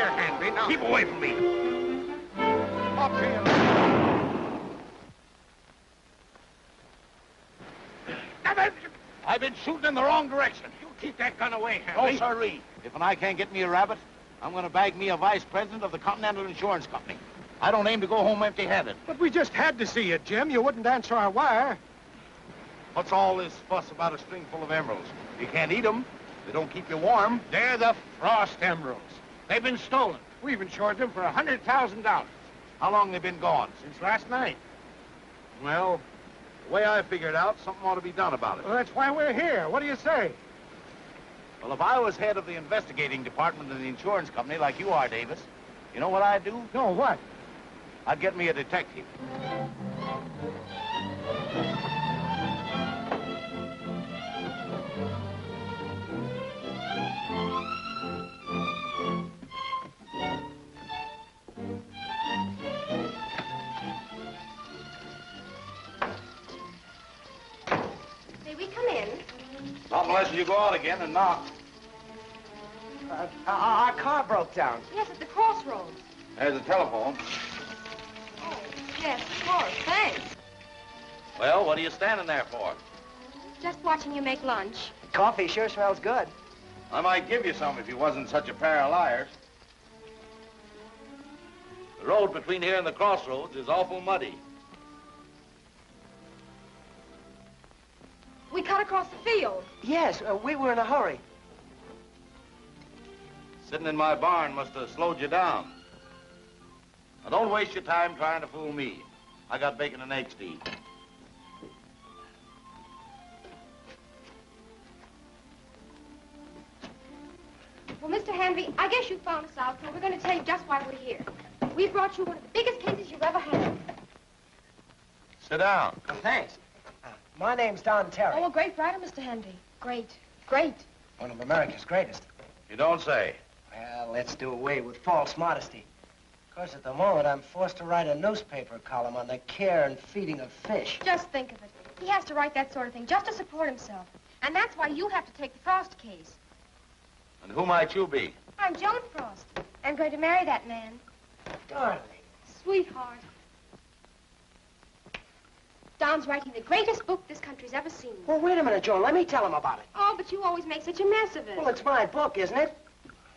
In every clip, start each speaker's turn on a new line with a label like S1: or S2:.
S1: here, Hanvey. Now, keep away from me. Up here. I've been shooting in the wrong direction. You keep that gun away, Hanvey.
S2: No, sirree. If an eye can't get me a rabbit, I'm going to bag me a vice president of the Continental Insurance Company. I don't aim to go home empty-handed.
S1: But we just had to see you, Jim. You wouldn't answer our wire.
S2: What's all this fuss about a string full of emeralds? You can't eat them. They don't keep you warm.
S1: They're the Frost emeralds. They've been stolen. We've insured them for $100,000.
S2: How long they been gone?
S1: Since last night.
S2: Well, the way I figured out, something ought to be done about it.
S1: Well, that's why we're here. What do you say?
S2: Well, if I was head of the investigating department of the insurance company like you are, Davis, you know what I'd do?
S1: No, what?
S2: I'd get me a detective.
S3: May we come in?
S2: Not unless you go out again and knock.
S4: Our car broke down.
S3: Yes, at the crossroads.
S2: There's the telephone.
S3: Oh, yes, of course. Thanks.
S2: Well, what are you standing there for?
S3: Just watching you make lunch.
S4: Coffee sure smells good.
S2: I might give you some if you wasn't such a pair of liars. The road between here and the crossroads is awful muddy.
S3: We cut across the field.
S4: Yes, we were in a hurry.
S2: Sitting in my barn must have slowed you down. Now, don't waste your time trying to fool me. I got bacon and eggs to eat.
S3: Well, Mr. Hanvey, I guess you found us out, so we're going to tell you just why we're here. We brought you one of the biggest cases you've ever had.
S2: Sit down.
S4: Thanks. My name's Don Terry.
S3: Oh, a great writer, Mr. Hanvey. Great. Great.
S4: One of America's greatest.
S2: You don't say.
S4: Well, let's do away with false modesty. Of course, at the moment, I'm forced to write a newspaper column on the care and feeding of fish.
S3: Just think of it. He has to write that sort of thing just to support himself. And that's why you have to take the Frost case.
S2: And who might you be?
S3: I'm Joan Frost. I'm going to marry that man.
S4: Darling.
S3: Sweetheart. Don's writing the greatest book this country's ever seen.
S4: Well, wait a minute, Joan. Let me tell him about it.
S3: Oh, but you always make such a mess of it.
S4: Well, it's my book, isn't it?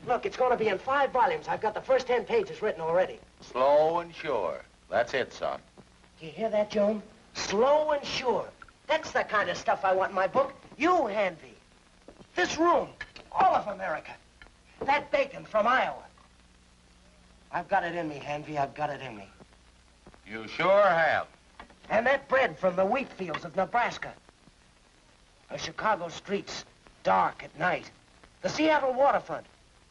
S4: Look, it's going to be in 5 volumes. I've got the first 10 pages written already.
S2: Slow and sure. That's it, son.
S4: Do you hear that, Joan? Slow and sure. That's the kind of stuff I want in my book. You, Hanvey. This room. All of America. That bacon from Iowa. I've got it in me, Hanvey. I've got it in me.
S2: You sure have.
S4: And that bread from the wheat fields of Nebraska. The Chicago streets, dark at night. The Seattle waterfront.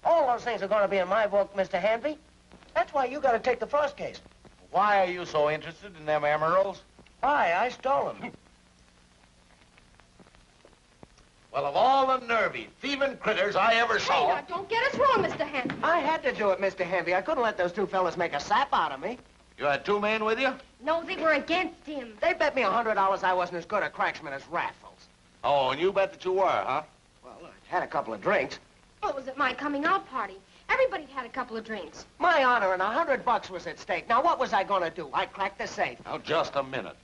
S4: All those things are going to be in my book, Mr. Hanvey. That's why you got to take the Frost case.
S2: Why are you so interested in them emeralds?
S4: I stole them.
S2: Well, of all the nervy, thieving critters I ever saw...
S3: Hey, now, don't get us wrong, Mr. Hanvey.
S4: I had to do it, Mr. Hanvey. I couldn't let those 2 fellas make a sap out of me.
S2: You had 2 men with you?
S3: No, they were against him.
S4: They bet me $100 I wasn't as good a cracksman as Raffles.
S2: Oh, and you bet that you were, huh?
S4: Well, I had a couple of drinks.
S3: Well, it was at my coming out party. Everybody'd had a couple of drinks.
S4: My honor and $100 was at stake. Now, what was I going to do? I cracked the safe.
S2: Now, just a minute.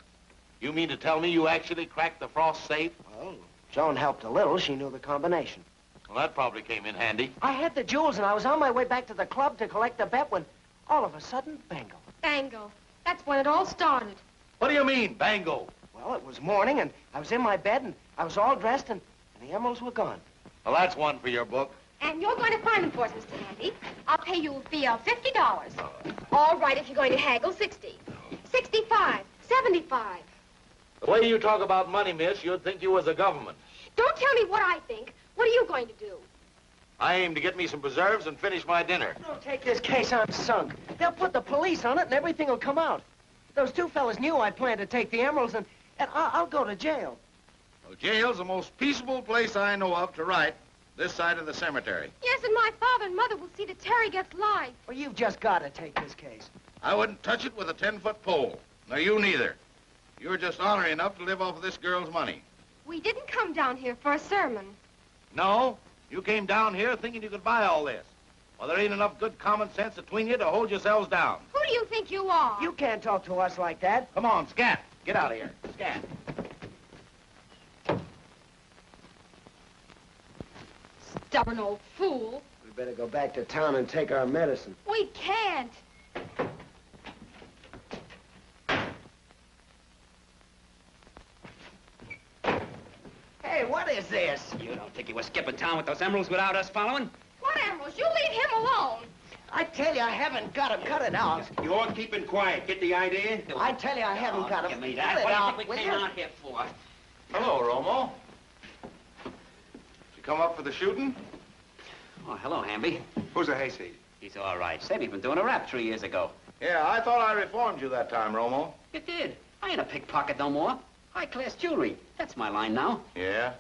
S2: You mean to tell me you actually cracked the Frost safe?
S4: Well, Joan helped a little. She knew the combination.
S2: Well, that probably came in handy.
S4: I had the jewels, and I was on my way back to the club to collect the bet when, all of a sudden, bango.
S3: Bango. That's when it all started.
S2: What do you mean, bango?
S4: Well, it was morning, and I was in my bed, and I was all dressed, and the emeralds were gone.
S2: Well, that's one for your book.
S3: And you're going to find them for us, Mr. Hanvey. I'll pay you a fee of $50. All right, if you're going to haggle, 60. 65. 75.
S2: The way you talk about money, miss, you'd think you was the government.
S3: Don't tell me what I think. What are you going to do?
S2: I aim to get me some preserves and finish my dinner.
S4: Don't take this case on sunk. They'll put the police on it, and everything will come out. Those 2 fellas knew I planned to take the emeralds, and I'll go to jail.
S2: Well, jail's the most peaceable place I know of to write, this side of the cemetery.
S3: Yes, and my father and mother will see that Terry gets life.
S4: Well, you've just got to take this case.
S2: I wouldn't touch it with a 10-foot pole. No, you neither. You're just ornery enough to live off of this girl's money.
S3: We didn't come down here for a sermon.
S2: No, you came down here thinking you could buy all this. Well, there ain't enough good common sense between you to hold yourselves down.
S3: Who do you think you are?
S4: You can't talk to us like that.
S2: Come on, scat. Get out of here. Scat.
S3: Stubborn old fool.
S4: We better go back to town and take our medicine.
S3: We can't.
S4: Hey, what is this?
S5: You don't think you were skipping town with those emeralds without us following?
S3: What emeralds? You leave him alone.
S4: I tell you, I haven't got him. Cut it out.
S6: You're keeping quiet. Get the idea?
S4: I tell you, I haven't got him.
S5: Give me
S4: Cut
S5: that.
S4: it
S5: What do you
S4: out,
S5: think we
S4: will
S5: came
S4: you?
S5: out here for?
S2: Hello, Romo. Did you come up for the shooting?
S5: Oh, hello, Hanvey.
S6: Who's the hayseed?
S5: He's all right. Said he'd been doing a rap 3 years ago.
S2: Yeah, I thought I reformed you that time, Romo.
S5: You did. I ain't a pickpocket no more. High-class jewelry. That's my line now.
S2: Yeah?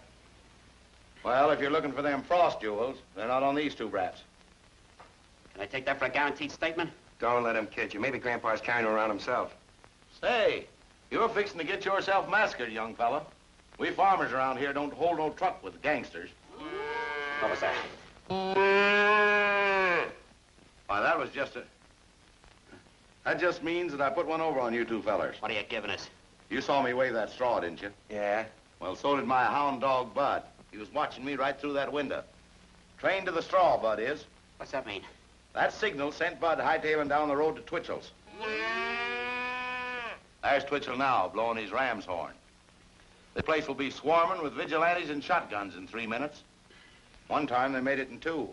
S2: Well, if you're looking for them frost jewels, they're not on these two brats.
S5: Can I take that for a guaranteed statement?
S6: Don't let him kid you. Maybe Grandpa's carrying her around himself.
S2: Say, you're fixing to get yourself massacred, young fella. We farmers around here don't hold no truck with gangsters.
S5: What was that?
S2: Why, that was just a... That just means that I put one over on you two fellers.
S5: What are you giving us?
S2: You saw me wave that straw, didn't you?
S6: Yeah?
S2: Well, so did my hound dog, Bud. He was watching me right through that window. Trained to the straw, Bud is.
S5: What's that mean?
S2: That signal sent Bud hightailing down the road to Twitchell's. There's Twitchell now, blowing his ram's horn. The place will be swarming with vigilantes and shotguns in 3 minutes. One time they made it in 2.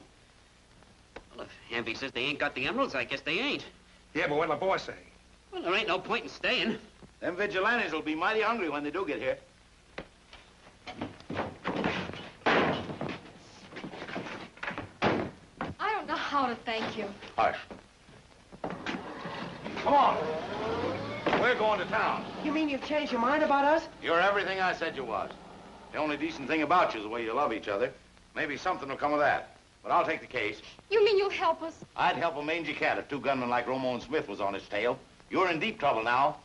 S5: Well, if Hanvey says they ain't got the emeralds, I guess they ain't.
S6: Yeah, but what'll the boss say?
S5: Well, there ain't no point in staying.
S2: Them vigilantes will be mighty hungry when they do get here.
S3: I don't know how to thank you.
S2: Hush. Come on. We're going to town.
S4: You mean you've changed your mind about us?
S2: You're everything I said you was. The only decent thing about you is the way you love each other. Maybe something will come of that. But I'll take the case.
S3: You mean you'll help us?
S2: I'd help a mangy cat if 2 gunmen like Romo and Smith was on his tail. You're in deep trouble now.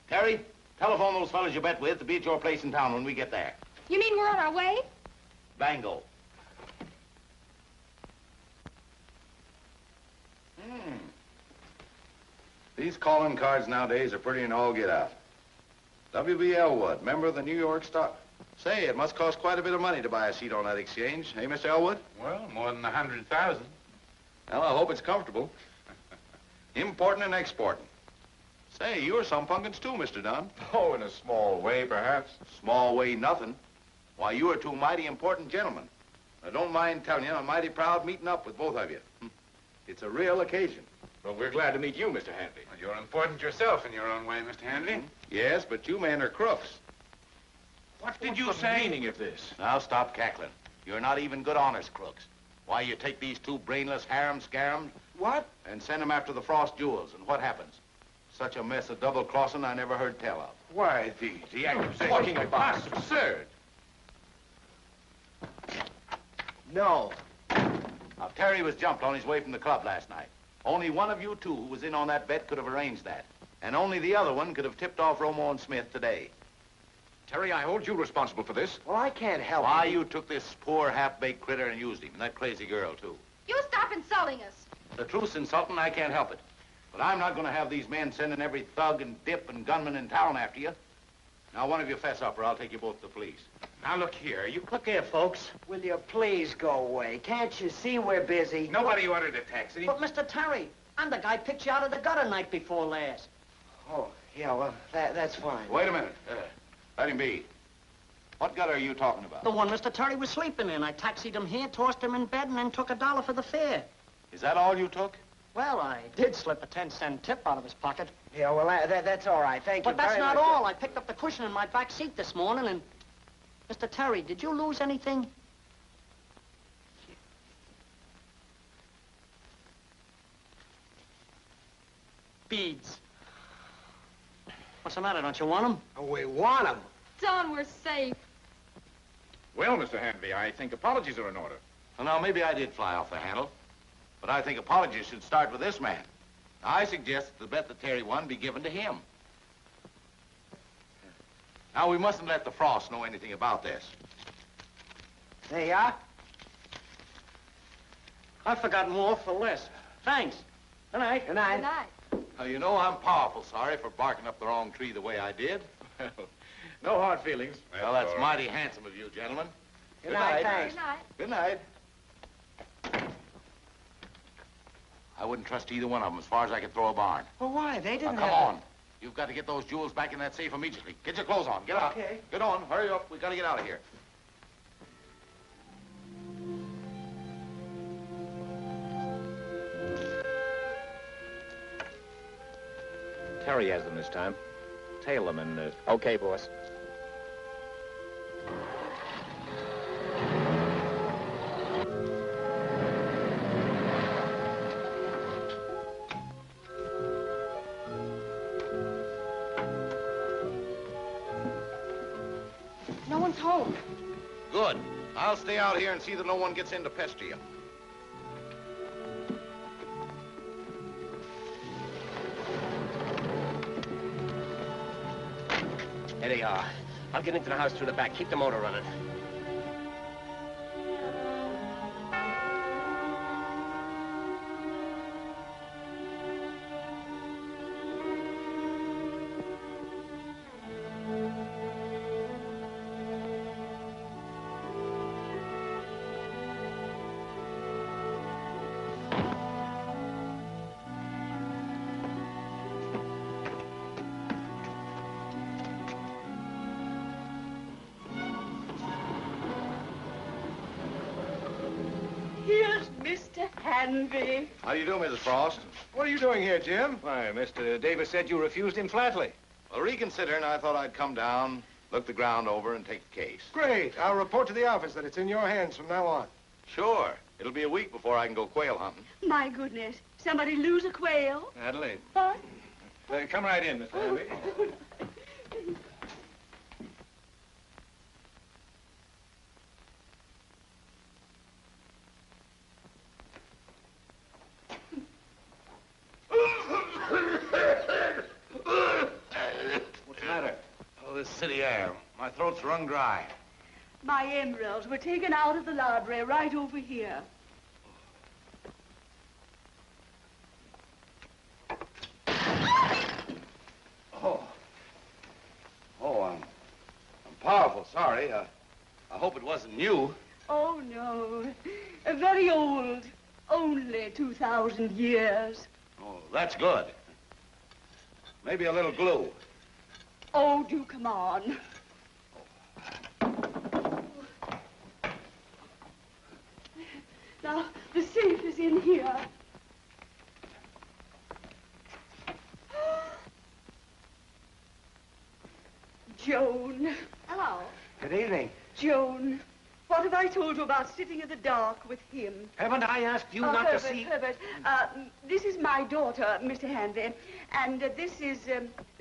S2: Terry, telephone those fellas you bet with to be at your place in town when we get there.
S3: You mean we're on our way?
S2: Bango. These calling cards nowadays are pretty and all get out. W.B. Elwood, member of the New York Stock. Say, it must cost quite a bit of money to buy a seat on that exchange. Hey, Mr. Elwood?
S7: Well, more than 100,000.
S2: Well, I hope it's comfortable. Importing and exporting. Say, you're some punkins too, Mr. Dunn.
S7: Oh, in a small way, perhaps.
S2: Small way nothing. Why, you are 2 mighty important gentlemen. I don't mind telling you, I'm mighty proud meeting up with both of you. It's a real occasion.
S7: Well, we're glad to meet you, Mr. Hanvey. Well, you're important yourself in your own way, Mr. Hanvey.
S2: Yes, but you men are crooks.
S7: What did you say? What's the meaning of this?
S2: Now stop cackling. You're not even good honest crooks. Why, you take these 2 brainless harum-scarums...
S4: What?
S2: ...and send them after the frost jewels, and what happens? Such a mess of double-crossing I never heard tell of.
S7: Why, the accusation... Talking about absurd.
S4: No.
S2: Now, Terry was jumped on his way from the club last night. Only one of you 2 who was in on that bet could have arranged that. And only the other one could have tipped off Romo and Smith today.
S7: Terry, I hold you responsible for this.
S4: Well, I can't help
S2: Why,
S4: it.
S2: you took this poor half-baked critter and used him, and that crazy girl, too.
S3: You stop insulting us.
S2: The truth's insulting, I can't help it. But I'm not going to have these men sending every thug and dip and gunman in town after you. Now, one of you fess up, or I'll take you both to the police.
S7: Now, look here.
S4: Look here, folks. Will you please go away? Can't you see we're busy?
S7: Nobody ordered a taxi.
S4: But, Mr. Terry, I'm the guy picked you out of the gutter night before last. Oh, yeah, well, that's fine.
S2: Wait a minute. Let him be. What gutter are you talking about?
S4: The one Mr. Terry was sleeping in. I taxied him here, tossed him in bed, and then took $1 for the fare.
S2: Is that all you took?
S4: Well, I did slip a 10-cent tip out of his pocket. Yeah, well, that's all right. Thank you
S8: But that's
S4: very
S8: not
S4: much.
S8: all. I picked up the cushion in my back seat this morning, and... Mr. Terry, did you lose anything? Beads. What's the matter? Don't you want them?
S4: Oh, we want him.
S3: Don, we're safe.
S7: Well, Mr. Hanvey, I think apologies are in order.
S2: Well, now, maybe I did fly off the handle. But I think apologies should start with this man. Now, I suggest that the bet that Terry won be given to him. Now, we mustn't let the Frost know anything about this.
S4: There you are.
S8: I forgot more for less. Thanks. Good night.
S4: Good night.
S3: Good night.
S2: You know, I'm powerful sorry for barking up the wrong tree the way I did.
S7: No hard feelings.
S2: Well, that's mighty handsome of you, gentlemen.
S4: Good night, thanks.
S3: Good night.
S2: Good night. I wouldn't trust either one of them as far as I could throw a barn.
S4: Well, why? They
S2: Now,
S4: didn't
S2: come
S4: have...
S2: on. You've got to get those jewels back in that safe immediately. Get your clothes on. Get out.
S4: Okay.
S2: Get on. Hurry up. We've got to get out of here.
S7: Terry has them this time. Tail them and...
S9: Okay, boss.
S3: No one's home.
S2: Good. I'll stay out here and see that no one gets in to pester you.
S9: There they are. I'll get into the house through the back. Keep the motor running.
S10: Here's Mr. Hanvey.
S2: How do you do, Mrs. Frost?
S6: What are you doing here, Jim? Why, Mr. Davis said you refused him flatly.
S2: Well, reconsidering, I thought I'd come down, look the ground over, and take the case.
S6: Great. I'll report to the office that it's in your hands from now on.
S2: Sure. It'll be a week before I can go quail hunting.
S10: My goodness. Somebody lose a quail?
S6: Adelaide.
S10: What?
S6: Come right in, Mr. Hanvey.
S2: What's the matter? Oh, this city air. My throat's wrung dry.
S10: My emeralds were taken out of the library right over here.
S2: I'm powerful sorry. I hope it wasn't you.
S10: Oh, no. Very old. Only 2,000 years.
S2: Oh, that's good. Maybe a little glue.
S10: Oh, do come on. Now, the safe is in here. Joan.
S3: Hello.
S4: Good evening.
S10: Joan, what have I told you about sitting in the dark with him?
S9: Haven't I asked you
S10: Oh,
S9: not
S10: Herbert,
S9: to see?
S10: Herbert, this is my daughter, Mr. Hanvey, and this is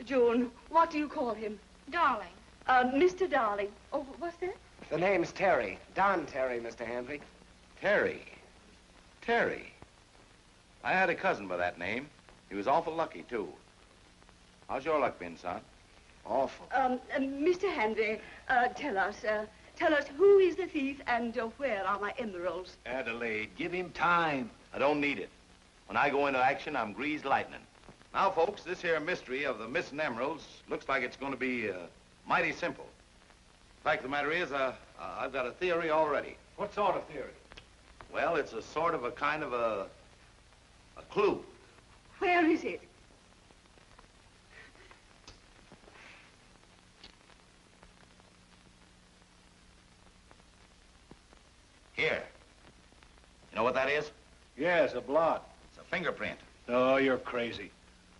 S10: Joan. What do you call him?
S3: Darling.
S10: Mr. Darling. Oh, what's that?
S4: The name's Terry. Don Terry, Mr. Hanvey.
S2: Terry. Terry. I had a cousin by that name. He was awful lucky, too. How's your luck been, son?
S4: Awful.
S10: Mr. Hanvey, tell us who is the thief and where are my emeralds?
S9: Adelaide, give him time.
S2: I don't need it. When I go into action, I'm greased lightning. Now, folks, this here mystery of the missing emeralds looks like it's going to be mighty simple. The fact of the matter is, I've got a theory already.
S6: What sort of theory?
S2: Well, it's a sort of a kind of a clue.
S10: Where is it?
S2: Here. You know what that is?
S6: Yes, a blot.
S2: It's a fingerprint.
S6: Oh, you're crazy.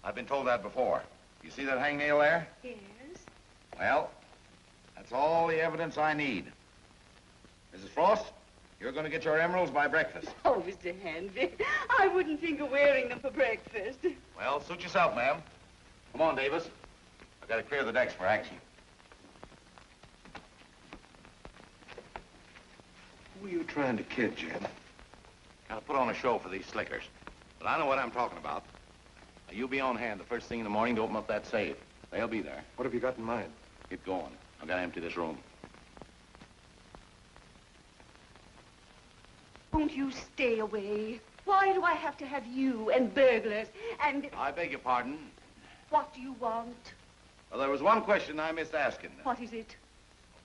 S2: I've been told that before. You see that hangnail there?
S10: Yes.
S2: Well, that's all the evidence I need. Mrs. Frost, you're going to get your emeralds by breakfast.
S10: Oh, Mr. Hanvey, I wouldn't think of wearing them for breakfast.
S2: Well, suit yourself, ma'am. Come on, Davis. I've got to clear the decks for action.
S6: Who are you trying to kid, Jim?
S2: Got to put on a show for these slickers. But I know what I'm talking about. Now, you be on hand the first thing in the morning to open up that safe. They'll be there.
S6: What have you got in mind?
S2: Get going. I've got to empty this room.
S10: Won't you stay away? Why do I have to have you and burglars and...
S2: I beg your pardon.
S10: What do you want?
S2: Well, there was one question I missed asking.
S10: What is it?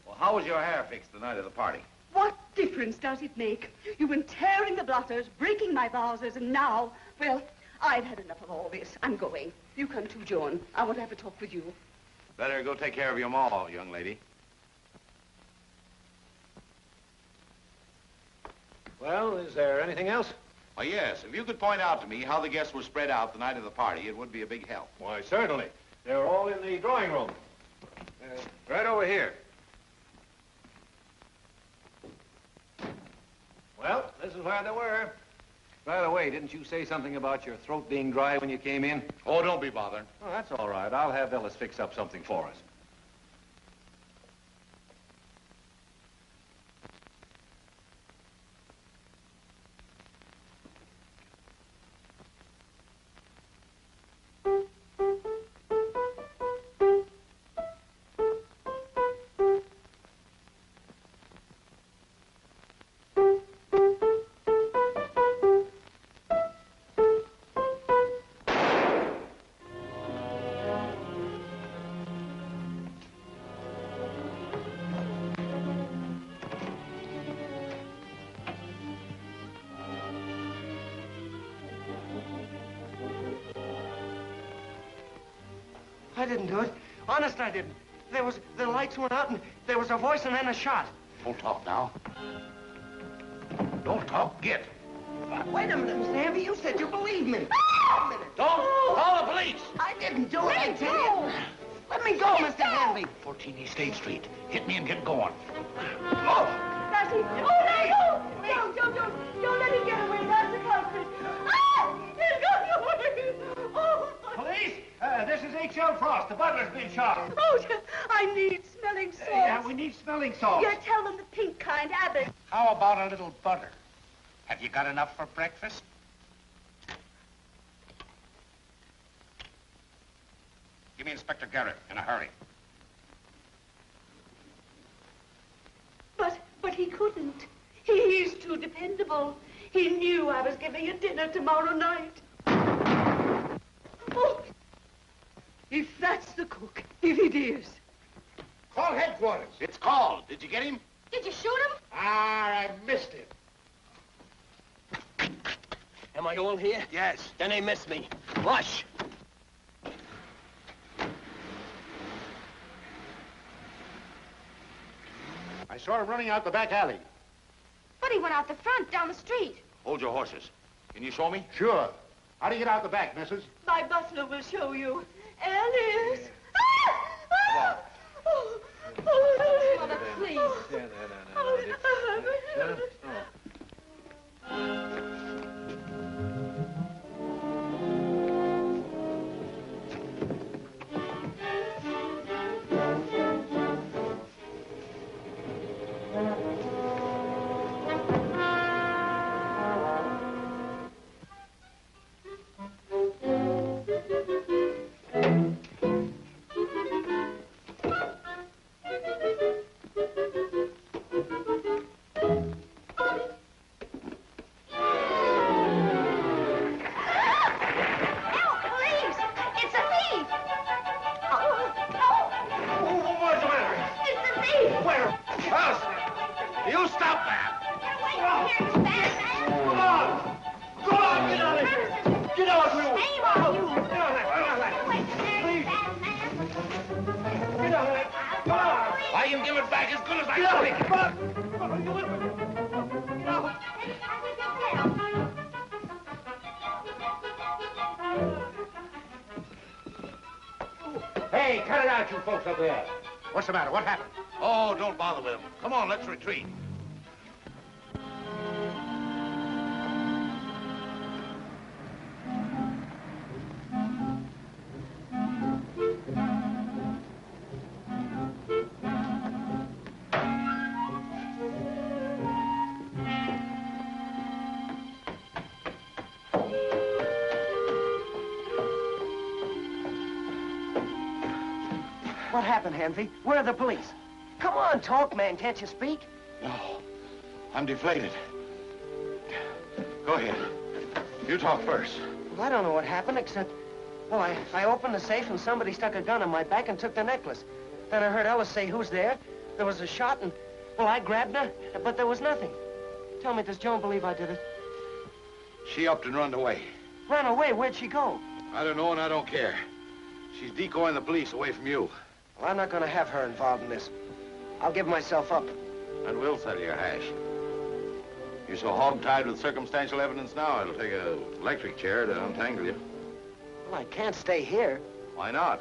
S2: Well, how was your hair fixed the night of the party?
S10: What difference does it make? You've been tearing the blotters, breaking my vases, and now, well, I've had enough of all this. I'm going. You come too, Joan. I want to have a talk with you.
S2: Better go take care of your ma, young lady.
S6: Well, is there anything else?
S2: Why, yes. If you could point out to me how the guests were spread out the night of the party, it would be a big help.
S6: Why, certainly. They were all in the drawing room. Right over here. Well, this is where they were. By the way, didn't you say something about your throat being dry when you came in?
S2: Oh, don't be bothered.
S6: Oh, that's all right. I'll have Ellis fix up something for us.
S4: I didn't do it. Honest, I didn't. The lights went out and there was a voice and then a shot.
S1: Don't talk now. Don't talk. Get.
S4: Wait a minute, Mr. Hanvey. You said you believed me. Wait a minute.
S1: Don't call the police.
S4: I didn't do it, I tell you. Let me go, Mr. Hanvey.
S1: 14 East State Street. Hit me and get going.
S10: That's it. Oh, no! Don't let him get away. That's the culprit. Ah! He's got away. Oh,
S1: Police, this is H.L. Frost. The butler's been shot.
S10: oh, I need smelling salts.
S1: Yeah, we need smelling salts.
S10: Yeah, tell them the pink kind, Abbott.
S1: How about a little butter? Have you got enough for breakfast? Give me Inspector Garrett in a hurry.
S10: But he couldn't. He's too dependable. He knew I was giving a dinner tomorrow night. Oh, if that's the cook, if it is.
S1: Call headquarters. It's called. Did you get him?
S3: Did you shoot him?
S1: Ah, I missed him.
S9: Am I all here?
S1: Yes.
S9: Then they missed me. Rush!
S1: I saw him running out the back alley.
S3: But he went out the front, down the street.
S2: Hold your horses. Can you show me?
S1: Sure. How do you get out the back, missus?
S10: My butler will show you. Alice!
S3: Mother, please.
S1: I can give it back as good as I take it. Hey, cut it out, you folks up there. What's the matter? What happened?
S2: Oh, don't bother with him. Come on, let's retreat.
S4: What happened, Hanvey? Where are the police? Come on, talk, man. Can't you speak?
S2: No, I'm deflated. Go ahead. You talk first.
S4: Well, I don't know what happened, except... Well, I opened the safe and somebody stuck a gun in my back and took the necklace. Then I heard Ellis say, "Who's there?" There was a shot and... Well, I grabbed her, but there was nothing. Tell me, does Joan believe I did it?
S2: She upped and run away.
S4: Ran away? Where'd she go?
S2: I don't know and I don't care. She's decoying the police away from you.
S4: Well, I'm not going to have her involved in this. I'll give myself up.
S2: And we'll settle your hash. You're so hog-tied with circumstantial evidence now, it'll take an electric chair to untangle you.
S4: Well, I can't stay here.
S2: Why not?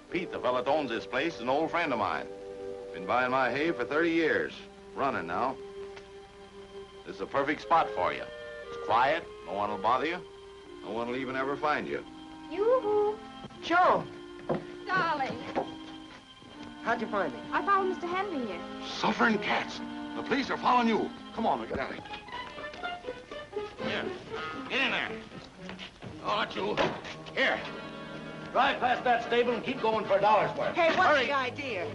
S2: Pete, the fella that owns this place, is an old friend of mine. Been buying my hay for 30 years. Running now. This is a perfect spot for you. It's quiet, no one will bother you. No one will even ever find you.
S3: Yoo-hoo.
S4: Joan!
S3: Darling.
S4: How'd you find me?
S3: I followed Mr. Hanvey here.
S2: Suffering cats. The police are following you. Come on, we got it. Here. Get in there. Oh, not you. Here. Drive past that stable and keep going for a dollar's worth.
S4: Hey, what's
S2: Hurry.
S4: the idea?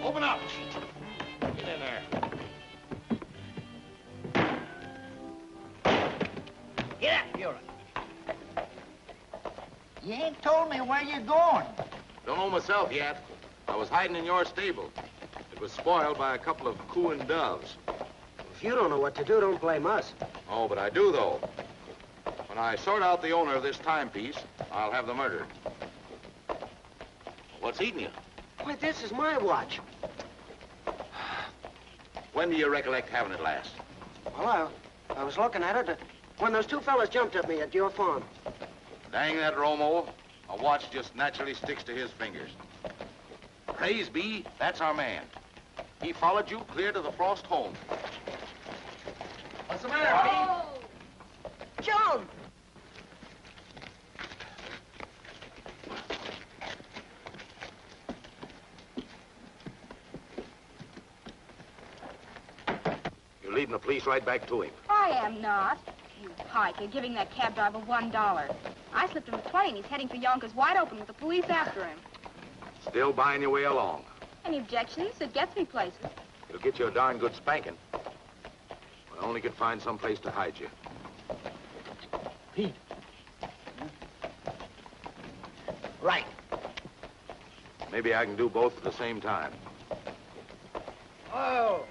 S2: Open up. Get in there.
S11: Get up, Buren. You ain't told me where you're going.
S2: Don't know myself yet. I was hiding in your stable. It was spoiled by a couple of cooing doves.
S4: If you don't know what to do, don't blame us.
S2: Oh, but I do, though. When I sort out the owner of this timepiece, I'll have them murdered. What's eating you?
S4: Why, this is my watch.
S2: When do you recollect having it last?
S4: Well, I was looking at it when those two fellas jumped at me at your farm.
S2: Dang that Romo. A watch just naturally sticks to his fingers. Praise be, that's our man. He followed you clear to the Frost home. What's the matter, Pete?
S4: Joan!
S2: You're leading the police right back to him.
S3: I am not. You pike, you're giving that cab driver $1. I slipped him 20 and he's heading for Yonkers wide open with the police after him.
S2: Still buying your way along.
S3: Any objections? It gets me places.
S2: It'll get you a darn good spanking. I only could find some place to hide you.
S4: Pete.
S11: Right.
S2: Maybe I can do both at the same time.
S11: Oh.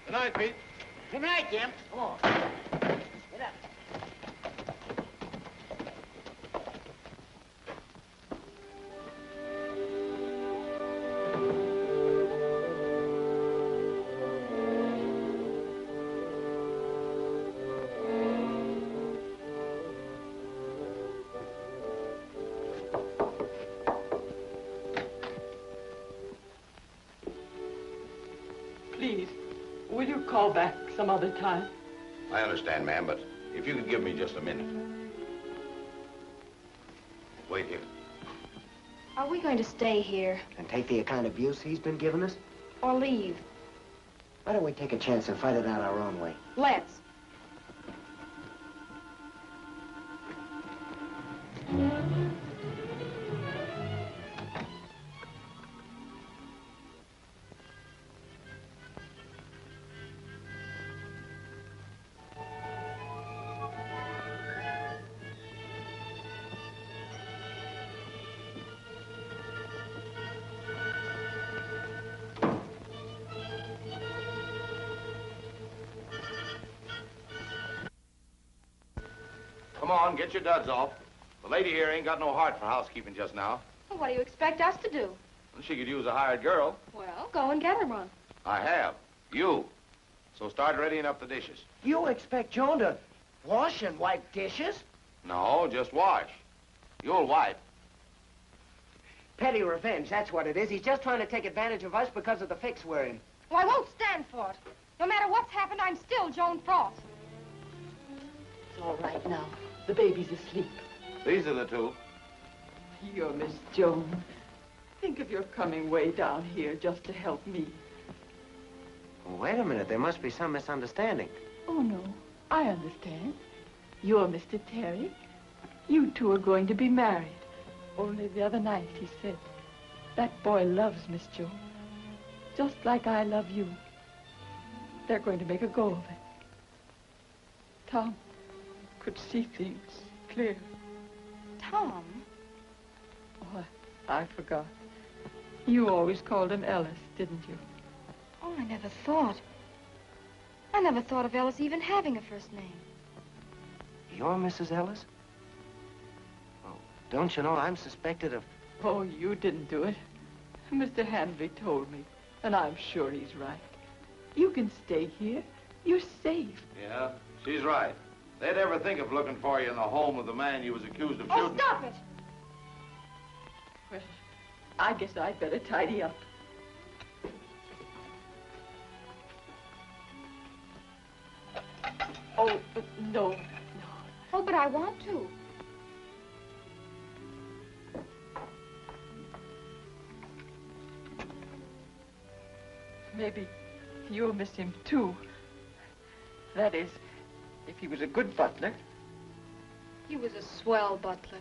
S2: Good night, Pete.
S11: Good night, Jim. Come on. Get up.
S10: Please, will you call back some other time?
S2: I understand, ma'am, but if you could give me just a minute. Wait here.
S3: Are we going to stay here
S4: And take the kind of abuse he's been giving us?
S3: or leave?
S4: Why don't we take a chance and fight it out our own way?
S3: Let's.
S2: Come on, get your duds off. The lady here ain't got no heart for housekeeping just now.
S3: Well, what do you expect us to do?
S2: She could use a hired girl.
S3: Well, go and get her one.
S2: I have. You. So start readying up the dishes.
S4: You expect Joan to wash and wipe dishes?
S2: No, just wash. You'll wipe.
S4: Petty revenge, that's what it is. He's just trying to take advantage of us because of the fix we're in.
S3: Well, I won't stand for it. No matter what's happened, I'm still Joan Frost.
S12: It's all right now. The baby's asleep.
S2: These are the two.
S12: You're Miss Jones. Think of your coming way down here just to help me.
S4: Well, wait a minute. There must be some misunderstanding.
S12: Oh, no. I understand. You're Mr. Terry. You two are going to be married. Only the other night he said, that boy loves Miss Jones, just like I love you. They're going to make a go of it. Tom could see things clear.
S3: Tom?
S12: Oh, I forgot. You always called him Ellis, didn't you?
S3: Oh, I never thought. I never thought of Ellis even having a first name.
S4: You're Mrs. Ellis? Oh, don't you know I'm suspected of...
S12: Oh, you didn't do it. Mr. Hanvey told me, and I'm sure he's right. You can stay here. You're safe.
S2: Yeah, she's right. They'd ever think of looking for you in the home of the man you was accused of shooting.
S3: Oh, stop it!
S12: Well, I guess I'd better tidy up. Oh, no.
S3: Oh, but I want to.
S12: Maybe you'll miss him, too. That is, if he was a good butler.
S3: He was a swell butler.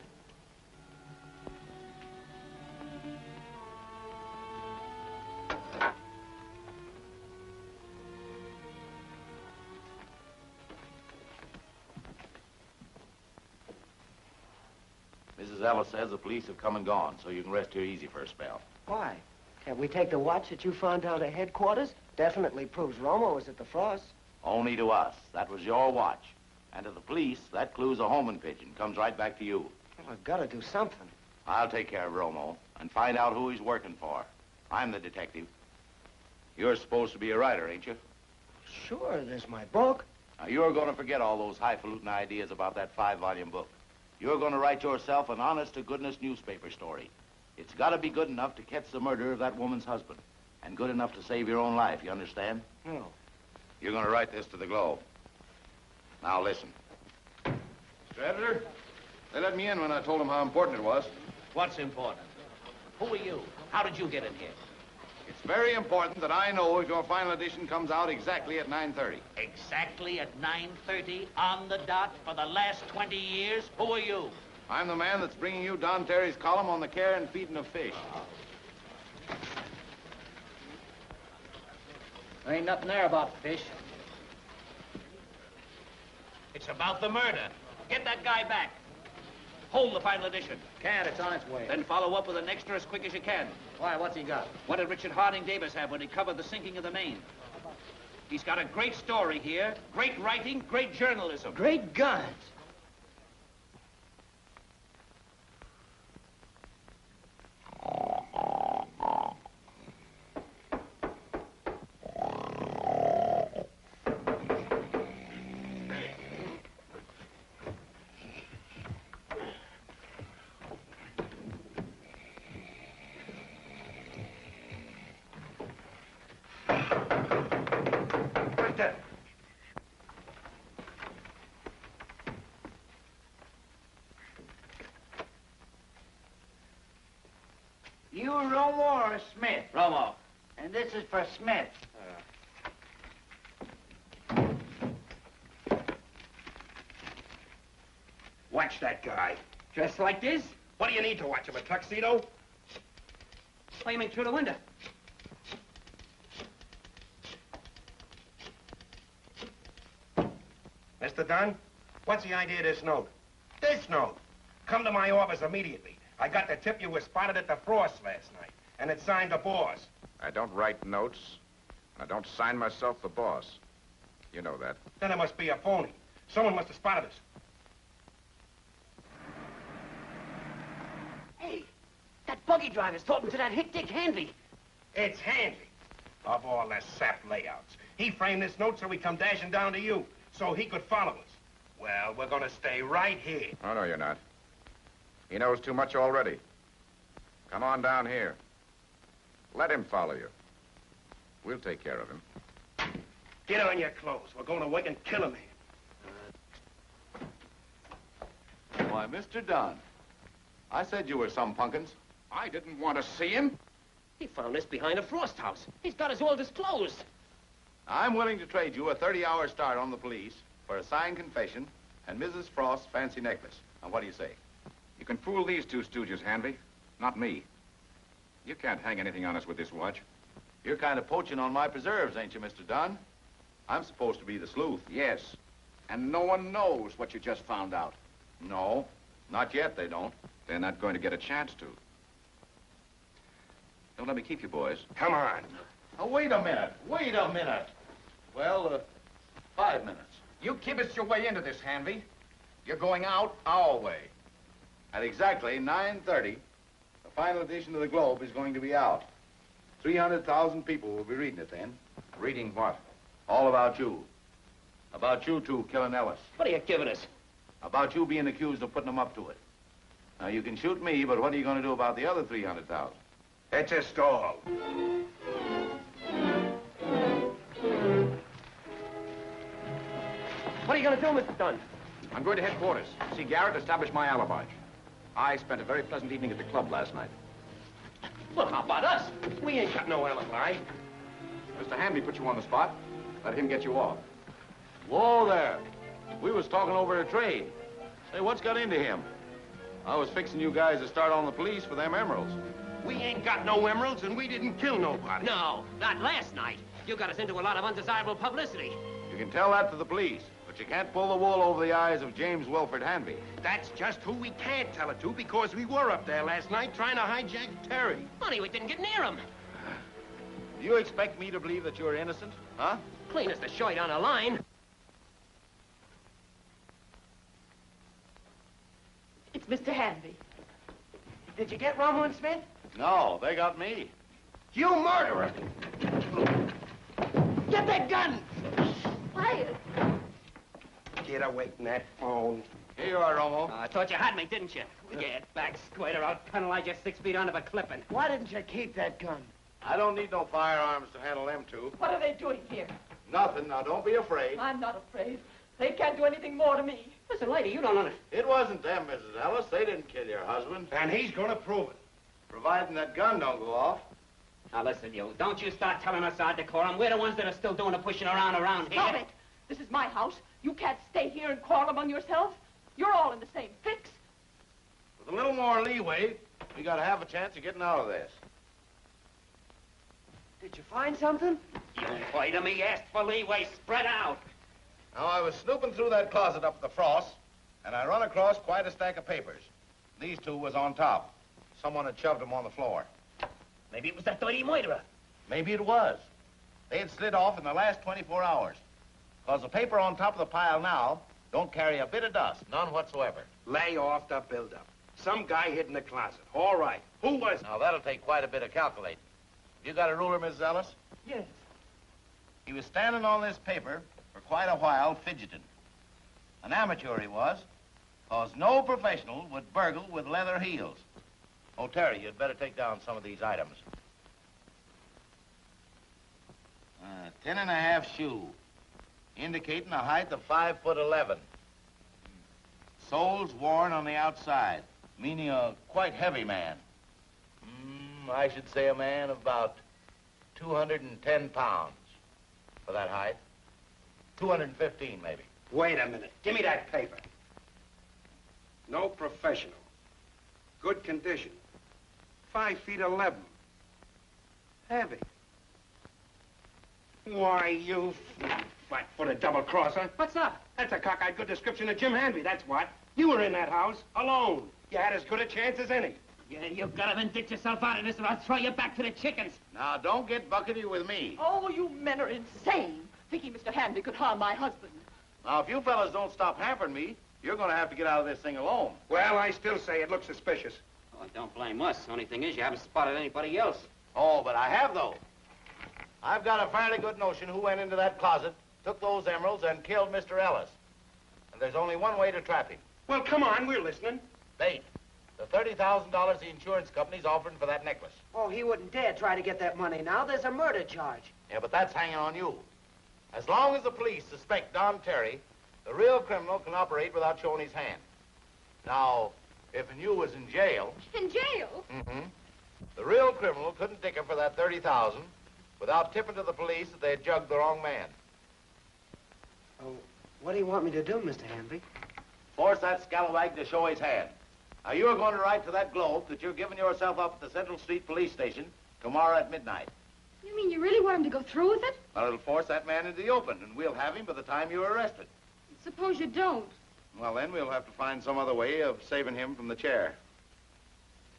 S2: Mrs. Ellis says the police have come and gone, so you can rest here easy for a spell.
S4: Why? Can't we take the watch that you found down at headquarters? Definitely proves Romo was at the Frost.
S2: Only to us. That was your watch. And to the police, that clue's a homing pigeon. Comes right back to you.
S4: Well, I've got to do something.
S2: I'll take care of Romo and find out who he's working for. I'm the detective. You're supposed to be a writer, ain't you?
S4: Sure, there's my book.
S2: Now, you're going to forget all those highfalutin ideas about that 5-volume book. You're going to write yourself an honest-to-goodness newspaper story. It's got to be good enough to catch the murderer of that woman's husband. And good enough to save your own life, you understand?
S4: No.
S2: You're going to write this to the Globe. Now, listen.
S6: Mr. Editor, they let me in when I told them how important it was.
S9: What's important? Who are you? How did you get in here?
S6: It's very important that I know if your final edition comes out exactly at 9:30.
S9: Exactly at 9:30, on the dot, for the last 20 years? Who are you?
S6: I'm the man that's bringing you Don Terry's column on the care and feeding of fish.
S5: There ain't nothing there about fish.
S9: It's about the murder. Get that guy back. Hold the final edition.
S5: Can't, it's on its way.
S9: Then follow up with an extra as quick as you can.
S5: Why, what's he got?
S9: What did Richard Harding Davis have when he covered the sinking of the Maine? He's got a great story here, great writing, great journalism.
S4: Great guns.
S11: You Romo or Smith?
S9: Romo.
S11: And this is for Smith.
S1: Watch that guy.
S5: Dressed like this?
S1: What do you need to watch him, a tuxedo?
S5: Flaming through the window.
S1: Mr. Dunn, what's the idea of this note? This note. Come to my office immediately. I got the tip you were spotted at the Frost last night, and it's signed the boss.
S7: I don't write notes. I don't sign myself the boss. You know that.
S1: Then it must be a phony. Someone must have spotted us.
S8: Hey, that buggy driver's talking to that hick Dick Hanvey.
S1: It's Hanvey. Of all the sap layouts. He framed this note so we come dashing down to you, so he could follow us. Well, we're gonna stay right here.
S7: Oh, no, you're not. He knows too much already. Come on down here. Let him follow you. We'll take care of him.
S1: Get on your clothes. We're going to wake and kill him here.
S2: Why, Mr. Dunn, I said you were some punkins.
S13: I didn't want to see him.
S11: He found us behind a frost house. He's got us all disclosed.
S2: I'm willing to trade you a 30-hour start on the police for a signed confession and Mrs. Frost's fancy necklace. Now, what do you say?
S13: You can fool these two stooges, Hanvey. Not me. You can't hang anything on us with this watch.
S2: You're kind of poaching on my preserves, ain't you, Mr. Dunn? I'm supposed to be the sleuth.
S13: Yes. And no one knows what you just found out.
S2: No, not yet, they don't.
S13: They're not going to get a chance to. Don't let me keep you, boys.
S1: Come on.
S2: Oh, wait a minute. Wait a minute. Well, 5 minutes.
S13: You kibbiced your way into this, Hanvey. You're going out our way.
S2: At exactly 9:30, the final edition of the Globe is going to be out. 300,000 people will be reading it then.
S13: Reading what?
S2: All about you. About you two killing Ellis.
S11: What are you giving us?
S2: About you being accused of putting them up to it. Now, you can shoot me, but what are you going to do about the other 300,000?
S1: It's a stall.
S11: What are you going to do, Mr. Dunn?
S13: I'm going to headquarters. See Garrett establish my alibi. I spent a very pleasant evening at the club last night.
S11: Well, how about us? We ain't got no alibi.
S13: Mr. Hanvey put you on the spot. Let him get you off.
S2: Whoa there. We was talking over a trade. Say, what's got into him? I was fixing you guys to start on the police for them emeralds.
S1: We ain't got no emeralds, and we didn't kill nobody.
S11: No, not last night. You got us into a lot of undesirable publicity.
S2: You can tell that to the police, but you can't pull the wool over the eyes of James Wilford Hanvey.
S1: That's just who we can't tell it to, because we were up there last night trying to hijack Terry.
S11: Funny we didn't get near him.
S2: Do you expect me to believe that you're innocent, huh?
S11: Clean as the shirt on a line.
S12: It's Mr. Hanvey.
S4: Did you get Rumble and Smith?
S2: No, they got me.
S1: You murderer!
S4: Get that gun!
S12: Quiet.
S1: Get away from that phone.
S2: Here you are, Romo.
S11: I thought you had me, didn't you? Get back, squater. I'll penalize you 6 feet under a clipping.
S4: Why didn't you keep that gun?
S2: I don't need no firearms to handle them two.
S12: What are they doing here?
S2: Nothing. Now, don't be afraid.
S12: I'm not afraid. They can't do anything more to me.
S11: Listen, lady, you don't understand.
S2: It wasn't them, Mrs. Ellis. They didn't kill your husband.
S1: And he's gonna prove it.
S2: Providing that gun don't go off.
S11: Now, listen, you. Don't you start telling us our decorum. We're the ones that are still doing the pushing around here.
S12: Stop it! This is my house. You can't stay here and quarrel among yourselves. You're all in the same fix.
S2: With a little more leeway, we got half a chance of getting out of this.
S4: Did you find something?
S11: You boy to me asked for leeway. Spread out.
S2: Now, I was snooping through that closet up at the Frost, and I run across quite a stack of papers. These two was on top. Someone had shoved them on the floor.
S11: Maybe it was that dirty murderer.
S2: Maybe it was. They had slid off in the last 24 hours. Because the paper on top of the pile now don't carry a bit of dust, none whatsoever.
S1: Lay off the buildup. Some guy hid in the closet. All right. Who was it?
S2: Now, that'll take quite a bit of calculating. You got a ruler, Mrs. Ellis?
S12: Yes.
S2: He was standing on this paper for quite a while, fidgeting. An amateur he was, because no professional would burgle with leather heels. Oh, Terry, you'd better take down some of these items. 10.5 shoe, indicating a height of 5'11". Soles worn on the outside, meaning a quite heavy man. I should say a man of about 210 pounds for that height. 215, maybe.
S1: Wait a minute. Give me that paper. No professional. Good condition. 5'11". Heavy. Why, you flat-footed double-crosser.
S11: What's up?
S1: That's a cockeyed good description of Jim Hanvey, that's what. You were in that house, alone. You had as good a chance as any.
S11: Yeah, you've got to vindicate yourself out of this, or I'll throw you back to the chickens.
S2: Now, don't get buckety with me.
S12: Oh, you men are insane, thinking Mr. Hanvey could harm my husband.
S2: Now, if you fellas don't stop hampering me, you're going to have to get out of this thing alone.
S1: Well, I still say it looks suspicious.
S11: Oh, don't blame us. Only thing is, you haven't spotted anybody else.
S2: Oh, but I have, though. I've got a fairly good notion who went into that closet, took those emeralds, and killed Mr. Ellis. And there's only one way to trap him.
S1: Well, come on, we're listening.
S2: Bait. The $30,000 the insurance company's offering for that necklace.
S4: Oh, he wouldn't dare try to get that money now. There's a murder charge.
S2: Yeah, but that's hanging on you. As long as the police suspect Don Terry, the real criminal can operate without showing his hand. Now, if you was in jail...
S3: In jail?
S2: Mm-hmm. The real criminal couldn't tick him for that $30,000 without tipping to the police that they had jugged the wrong man.
S4: Oh, what do you want me to do, Mr. Hanvey?
S2: Force that scalawag to show his hand. Now, you're going to write to that Globe that you're giving yourself up at the Central Street Police Station tomorrow at midnight.
S3: You mean you really want him to go through with it?
S2: Well, it'll force that man into the open, and we'll have him by the time you're arrested.
S3: Suppose you don't.
S2: Well, then we'll have to find some other way of saving him from the chair.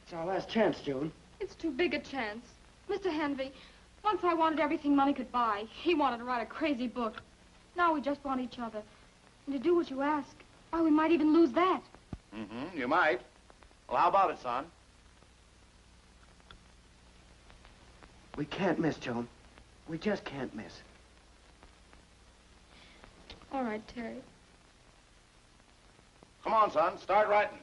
S4: It's our last chance, June.
S3: It's too big a chance. Mr. Hanvey, once I wanted everything money could buy. He wanted to write a crazy book. Now we just want each other. And to do what you ask, why, we might even lose that.
S2: Mm-hmm, you might. Well, how about it, son?
S4: We can't miss, Joan. We just can't miss.
S3: All right, Terry.
S2: Come on, son. Start writing.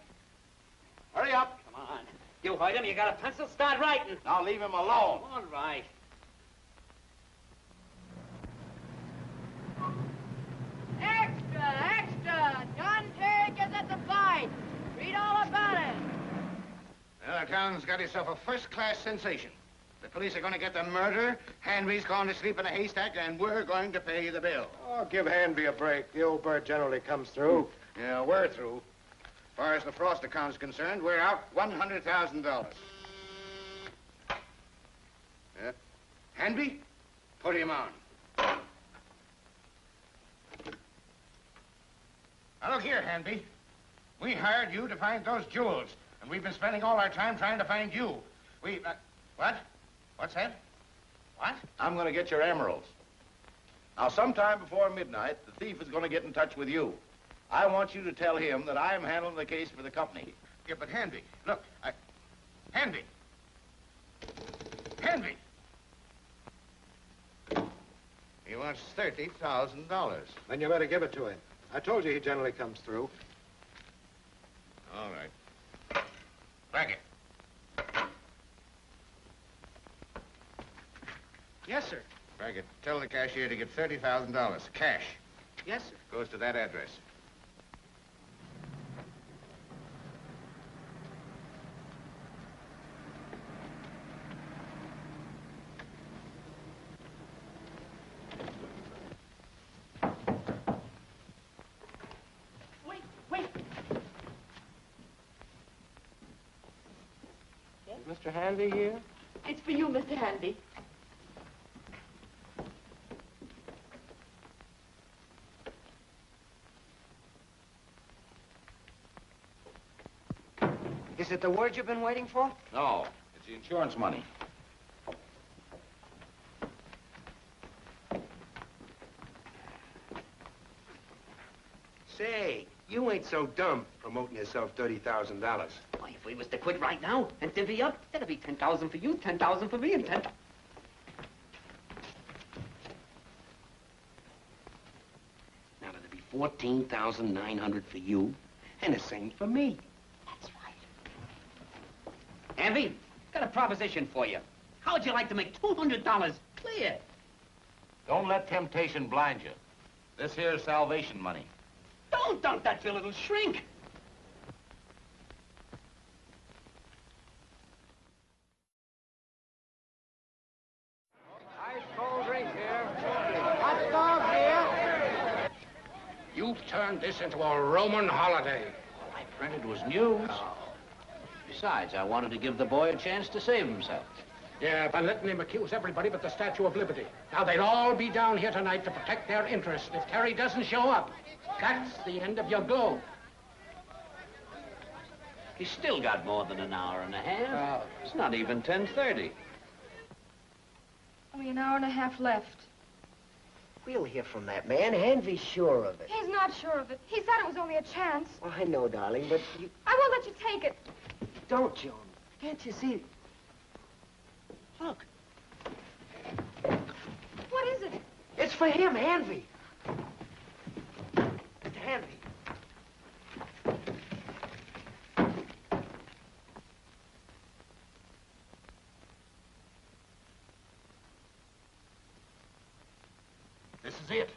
S2: Hurry up.
S11: Come on. You heard him. You got a pencil? Start writing.
S2: Now leave him alone.
S11: All right.
S14: Extra, extra! John Terry gets at the fight. Read all about it.
S6: Well, the town's got itself a first-class sensation. The police are going to get the murderer, Hanvey's going to sleep in a haystack, and we're going to pay the bill.
S1: Oh, give Hanvey a break. The old bird generally comes through.
S6: Yeah, we're through. As far as the Frost account's concerned, we're out $100,000. Yeah. Hanvey, put him on. Now, look here, Hanvey. We hired you to find those jewels, and we've been spending all our time trying to find you. What? What's that? What?
S2: I'm going to get your emeralds. Now, sometime before midnight, the thief is going to get in touch with you. I want you to tell him that I'm handling the case for the company.
S6: Yeah, but Hanvey, look, Hanvey! Hanvey! He wants $30,000.
S1: Then you better give it to him. I told you he generally comes through.
S6: All right. Brackett.
S4: Yes, sir.
S6: Brackett, tell the cashier to get $30,000, cash.
S4: Yes, sir.
S6: Goes to that address.
S4: Wait. Is Mr. Hanvey here?
S12: It's for you, Mr. Hanvey.
S4: Is it the word you've been waiting for?
S2: No, it's the insurance money.
S1: Say, you ain't so dumb promoting yourself $30,000.
S5: Why, if we was to quit right now and divvy up, that'd be 10,000 for you, 10,000 for me, and 10,000. Now that'd be 14,900 for you, and the same for me. That's right. Hanvey, got a proposition for you. How would you like to make $200 clear?
S2: Don't let temptation blind you. This here's salvation money.
S5: Don't dump that, you little shrink.
S6: Ice cold drink here.
S14: Hot dog here.
S6: You've turned this into a Roman holiday.
S9: I printed was news. Besides, I wanted to give the boy a chance to save himself.
S6: Yeah, by letting him accuse everybody but the Statue of Liberty. Now, they'll all be down here tonight to protect their interests. If Terry doesn't show up, that's the end of your Globe.
S9: He's still got more than an hour and a half. It's not even 10:30.
S3: Only an hour and a half left.
S4: We'll hear from that man. Hanvey's sure of it.
S3: He's not sure of it. He said it was only a chance.
S4: Well, I know, darling, but you...
S3: I won't let you take it.
S4: Don't, Joan. Can't you see? Look.
S3: What is it?
S4: It's for him, Hanvey. Mr. Hanvey.
S6: This is it.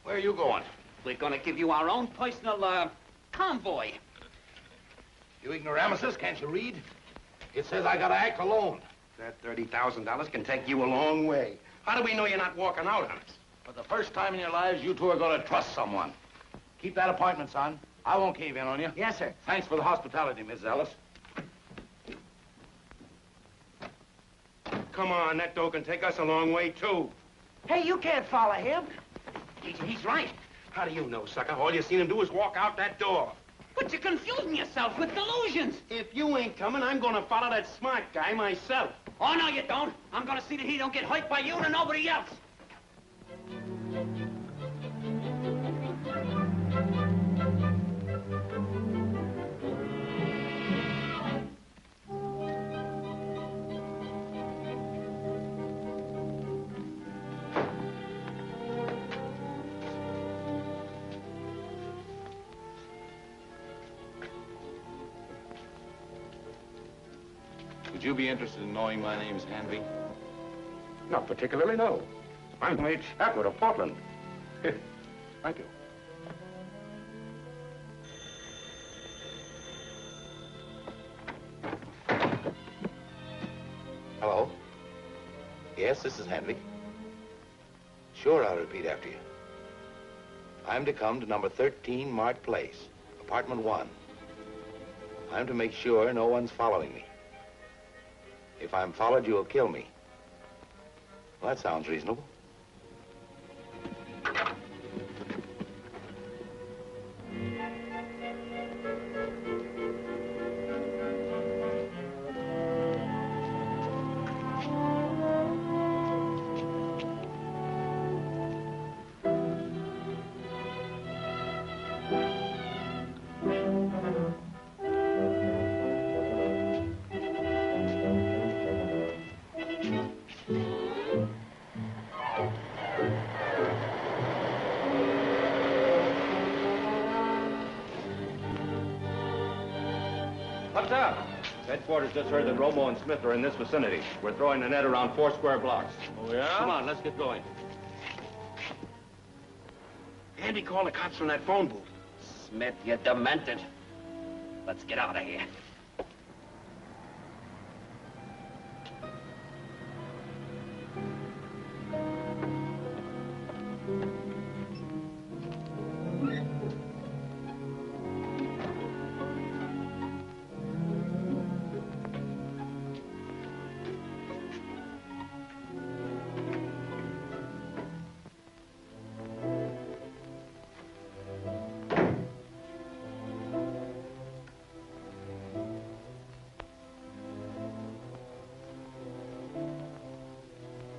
S6: Where are you going?
S11: We're gonna give you our own personal, convoy.
S6: You ignoramuses, can't you read? It says I gotta act alone.
S1: That $30,000 can take you a long way. How do we know you're not walking out on us?
S2: For the first time in your lives, you two are going to trust someone. Keep that appointment, son. I won't cave in on you.
S4: Yes, sir.
S2: Thanks for the hospitality, Miss Ellis.
S1: Come on, that dough can take us a long way, too.
S4: Hey, you can't follow him.
S11: He's right.
S1: How do you know, sucker? All you seen him do is walk out that door.
S11: But you're confusing yourself with delusions.
S1: If you ain't coming, I'm gonna follow that smart guy myself.
S11: Oh, no, you don't. I'm gonna see that he don't get hurt by you and nobody else.
S2: Would you be interested in knowing my name's Hanvey?
S1: Not particularly, no. I'm H. Atwood of Portland. Thank you.
S2: Hello? Yes, this is Hanvey. Sure, I'll repeat after you. I'm to come to number 13 Mart Place, apartment 1. I'm to make sure no one's following me. If I'm followed, you'll kill me. Well, that sounds reasonable.
S15: What's up? Headquarters just heard that Romo and Smith are in this vicinity. We're throwing the net around 4 square blocks.
S9: Oh, yeah?
S15: Come on, let's get going.
S1: Andy called the cops from that phone booth.
S11: Smith, you're demented. Let's get out of here.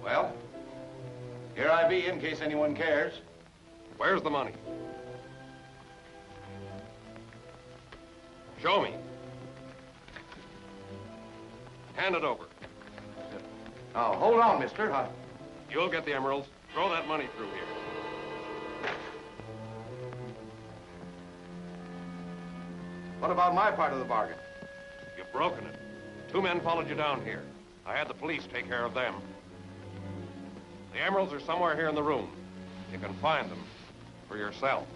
S2: Well, here I be in case anyone cares.
S15: Where's the money? Show me. Hand it over.
S2: Now, hold on, mister.
S15: You'll get the emeralds. Throw that money through here.
S2: What about my part of the bargain?
S15: You've broken it. 2 men followed you down here. I had the police take care of them. The emeralds are somewhere here in the room. You can find them for yourself.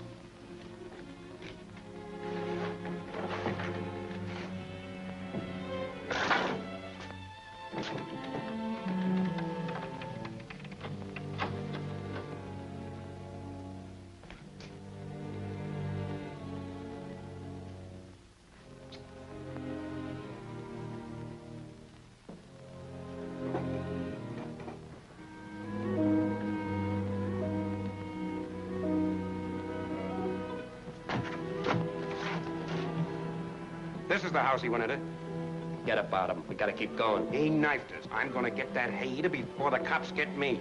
S1: This is the house he went into.
S11: Forget about him. We gotta keep going.
S1: He knifed us. I'm gonna get that hater before the cops get me.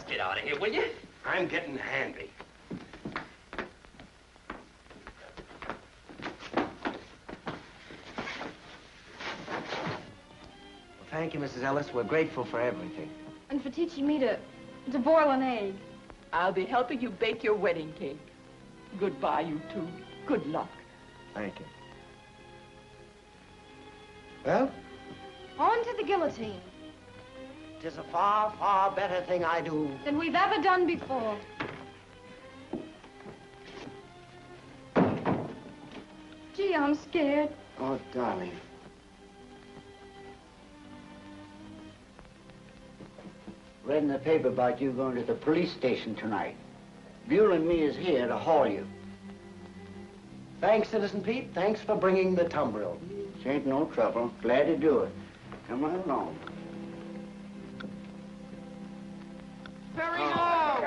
S11: Get out of here, will you?
S5: I'm getting handy.
S4: Thank you, Mrs. Ellis. We're grateful for everything.
S3: And for teaching me to boil an egg.
S12: I'll be helping you bake your wedding cake. Goodbye, you two. Good luck.
S4: Thank you. Well?
S3: On to the guillotine.
S4: 'Tis a far, far better thing I do.
S3: Than we've ever done before. Gee, I'm scared.
S4: Oh, darling.
S16: Read in the paper about you going to the police station tonight. Buell and me is here to haul you.
S4: Thanks, Citizen Pete. Thanks for bringing the tumbril.
S16: This ain't no trouble. Glad to do it. Come right along.
S14: Very low!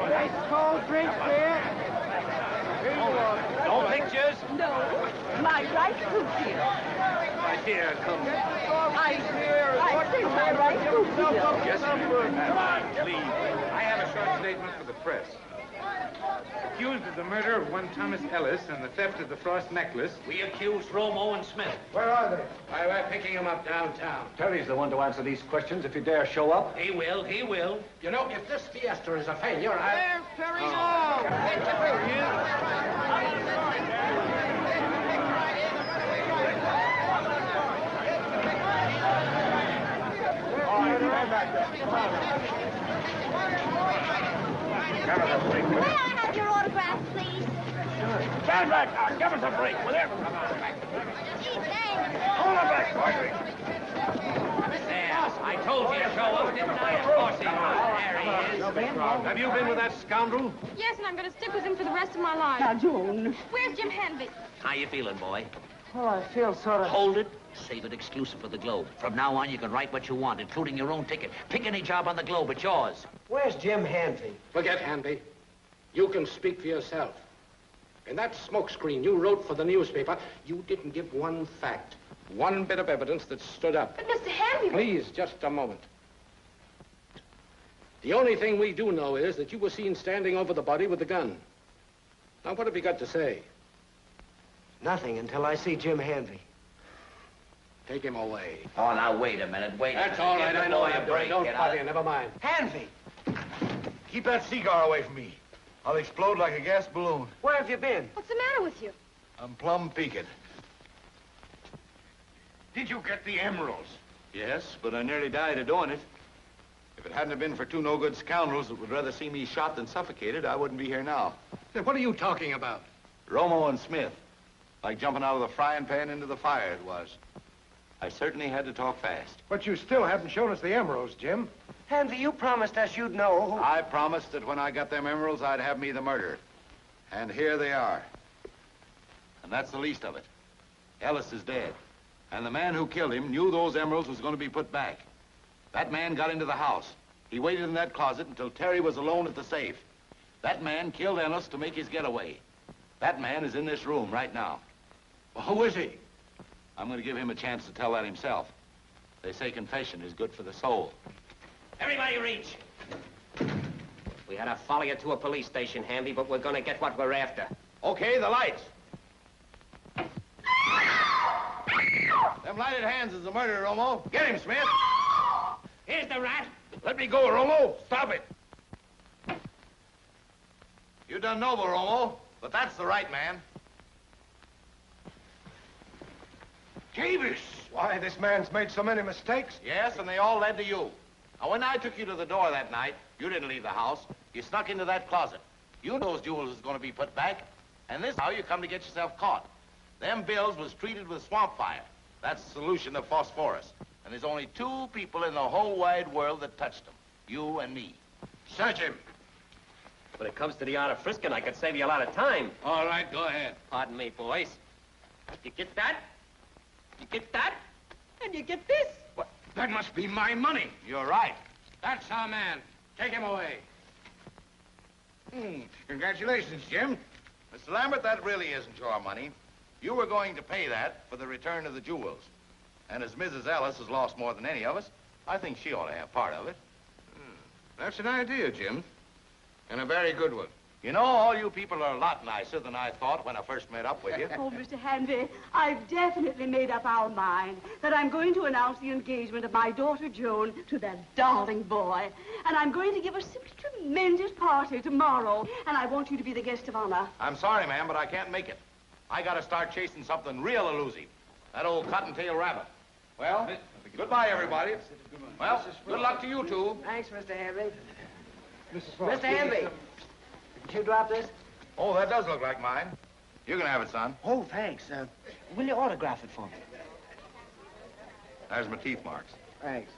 S4: Nice cold drink there. Here you are.
S9: No pictures?
S12: No, my right boot here.
S9: Right here, come.
S12: I say my right boot here.
S13: Yes, come on, please. I have a short statement for the press. Accused of the murder of one Thomas Ellis and the theft of the Frost necklace.
S9: We accuse Romo and Smith.
S6: Where are they?
S5: We're picking him up downtown.
S6: Terry's the one to answer these questions if you dare show up.
S9: He will, he will.
S5: You know, if this fiesta is a failure,
S14: There's Perry Lowe!
S15: Give us a break, will
S14: May
S15: you?
S14: I have your autograph, please?
S15: Stand back now. Give us a break, will you?
S14: Gee, thanks.
S15: Hold it back, Marjorie.
S9: There, I told you to show up, didn't I? Of course he was. There he is.
S15: Have you been with that scoundrel?
S3: Yes, and I'm going to stick with him for the rest of my life.
S12: Now, Joan.
S3: Where's Jim Hanvey?
S9: How you feeling, boy?
S4: Well, I feel sort of...
S9: Hold it. Save it exclusive for the Globe. From now on, you can write what you want, including your own ticket. Pick any job on the Globe, it's yours.
S4: Where's Jim Hanvey?
S5: Forget Hanvey. You can speak for yourself. In that smokescreen you wrote for the newspaper, you didn't give one fact, one bit of evidence that stood up.
S3: But Mr. Hanvey...
S5: Please, just a moment. The only thing we do know is that you were seen standing over the body with the gun. Now, what have you got to say?
S4: Nothing until I see Jim Hanvey.
S5: Take him away.
S9: Oh, now, wait a minute, wait.
S5: That's all right, I know
S9: you
S5: you're doing. Don't bother, never mind.
S4: Hanvey!
S2: Keep that cigar away from me. I'll explode like a gas balloon.
S4: Where have you been?
S3: What's the matter with you?
S2: I'm plumb peaked.
S6: Did you get the emeralds?
S2: Yes, but I nearly died of doing it. If it hadn't have been for two no-good scoundrels that would rather see me shot than suffocated, I wouldn't be here now.
S5: Then what are you talking about?
S2: Romo and Smith. Like jumping out of the frying pan into the fire, it was. I certainly had to talk fast.
S6: But you still haven't shown us the emeralds, Jim.
S4: Hanvey, you promised us you'd know who...
S2: I promised that when I got them emeralds, I'd have me the murderer. And here they are. And that's the least of it. Ellis is dead. And the man who killed him knew those emeralds was going to be put back. That man got into the house. He waited in that closet until Terry was alone at the safe. That man killed Ellis to make his getaway. That man is in this room right now.
S5: Well, who is he?
S2: I'm going to give him a chance to tell that himself. They say confession is good for the soul.
S11: Everybody reach. We had to follow you to a police station, Hanvey, but we're gonna get what we're after.
S2: Okay, the lights. Them lighted hands is the murderer, Romo. Get him, Smith.
S11: Here's the rat.
S2: Let me go, Romo. Stop it. You done noble, Romo, but that's the right man.
S6: Davis! Why, this man's made so many mistakes.
S2: Yes, and they all led to you. Now, when I took you to the door that night, you didn't leave the house. You snuck into that closet. You knew those jewels was going to be put back, and this is how you come to get yourself caught. Them bills was treated with swamp fire. That's the solution of phosphorus. And there's only two people in the whole wide world that touched them. You and me.
S5: Search him.
S11: When it comes to the art of frisking, I could save you a lot of time.
S5: All right, go ahead.
S11: Pardon me, boys. You get that? You get that? And you get this.
S5: What? That must be my money.
S2: You're right.
S5: That's our man. Take him away.
S6: Congratulations, Jim.
S2: Mr. Lambert, that really isn't your money. You were going to pay that for the return of the jewels. And as Mrs. Ellis has lost more than any of us, I think she ought to have part of it.
S6: That's an idea, Jim. And a very good one.
S2: You know, all you people are a lot nicer than I thought when I first met up with you.
S10: Oh, Mr. Hanvey, I've definitely made up our mind that I'm going to announce the engagement of my daughter Joan to that darling boy. And I'm going to give a simply tremendous party tomorrow. And I want you to be the guest of honor.
S2: I'm sorry, ma'am, but I can't make it. I gotta start chasing something real elusive. That old cottontail rabbit. Well, goodbye, everybody. Well, good luck to you two.
S4: Thanks, Mr. Hanvey.
S6: Mrs.
S4: Mr. Hanvey, did you drop this?
S2: Oh, that does look like mine. You can have it, son.
S4: Oh, thanks. Will you autograph it for me?
S2: There's my teeth marks.
S4: Thanks.